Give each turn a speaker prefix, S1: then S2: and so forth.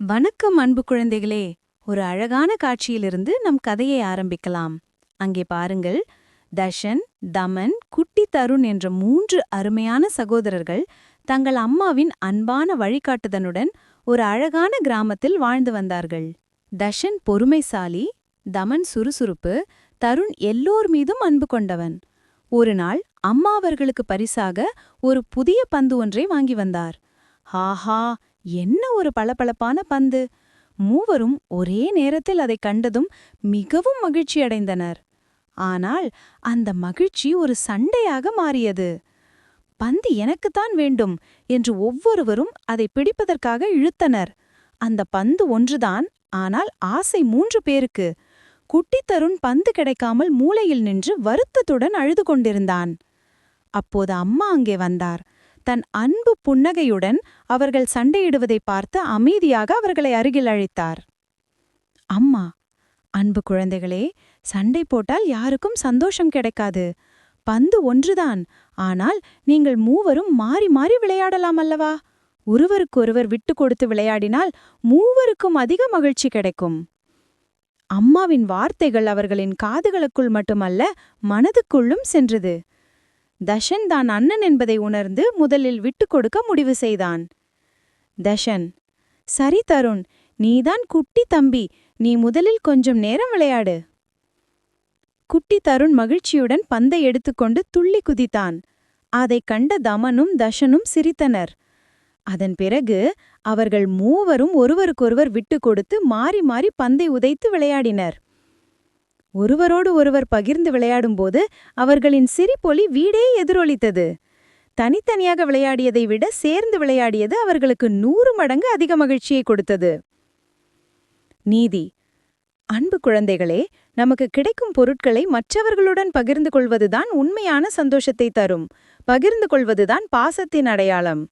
S1: வணக்கம் அன்பு குழந்தைகளே. ஒரு அழகான காட்சியிலிருந்து நம் கதையை ஆரம்பிக்கலாம். அங்கே பாருங்கள், தஷன், தமன், குட்டி தருண் என்ற 3 அருமையான சகோதரர்கள் தங்கள் அம்மாவின் அன்பான வழிகாட்டுதனுடன் ஒரு அழகான கிராமத்தில் வாழ்ந்து வந்தார்கள். தஷன் பொறுமைசாலி, தமன் சுறுசுறுப்பு, தருண் எல்லோர் மீதும் அன்பு கொண்டவன். ஒரு நாள் அம்மா அவர்களுக்கு பரிசாக ஒரு புதிய பந்து ஒன்றை வாங்கி வந்தார். ஆஹா, என்ன ஒரு பளபளப்பான பந்து! மூவரும் ஒரே நேரத்தில் அதைக் கண்டதும் மிகவும் மகிழ்ச்சியடைந்தனர். ஆனால் அந்த மகிழ்ச்சி ஒரு சண்டையாக மாறியது. பந்து எனக்குத்தான் வேண்டும் என்று ஒவ்வொருவரும் அதை பிடிப்பதற்காக இழுத்தனர். அந்த பந்து ஒன்றுதான், ஆனால் ஆசை 3 பேருக்கு. குட்டி தருண் பந்து கிடைக்காமல் மூலையில் நின்று வருத்தத்துடன் அழுது கொண்டிருந்தான். அப்போது அம்மா அங்கே வந்தார். தன் அன்பு புன்னகையுடன் அவர்கள் சண்டையிடுவதை பார்த்து அமைதியாக அவர்களை அருகில் அழைத்தார். அம்மா, அன்பு குழந்தைகளே, சண்டை போட்டால் யாருக்கும் சந்தோஷம் கிடைக்காது. பந்து ஒன்றுதான், ஆனால் நீங்கள் மூவரும் மாறி மாறி விளையாடலாம் அல்லவா? ஒருவருக்கொருவர் விட்டு கொடுத்து விளையாடினால் மூவருக்கும் அதிக மகிழ்ச்சி கிடைக்கும். அம்மாவின் வார்த்தைகள் அவர்களின் காதுகளுக்குள் மட்டுமல்ல, மனதுக்குள்ளும் சென்றது. தஷன் தான் அண்ணன் என்பதை உணர்ந்து முதலில் விட்டு கொடுக்க முடிவு செய்தான். தஷன்: சரி தருண், நீதான் குட்டி தம்பி, நீ முதலில் கொஞ்சம் நேரம் விளையாடு. குட்டி தருண் மகிழ்ச்சியுடன் பந்தை எடுத்துக்கொண்டு துள்ளி குதித்தான். அதைக் கண்ட தமனும் தஷனும் சிரித்தனர். அதன் பிறகு அவர்கள் மூவரும் ஒருவருக்கொருவர் விட்டு கொடுத்து மாறி மாறி பந்தை உதைத்து விளையாடினர். ஒருவரோடு ஒருவர் பகிர்ந்து விளையாடும்போது அவர்களின் சிரிப்பொலி வீடே எதிரொலித்தது. தனித்தனியாக விளையாடியதை விட சேர்ந்து விளையாடியது அவர்களுக்கு 100 மடங்கு அதிக மகிழ்ச்சியை கொடுத்தது. நீதி: அன்பு குழந்தைகளே, நமக்கு கிடைக்கும் பொருட்களை மற்றவர்களுடன் பகிர்ந்து கொள்வதுதான் உண்மையான சந்தோஷத்தை தரும். பகிர்ந்து கொள்வதுதான் பாசத்தின் அடையாளம்.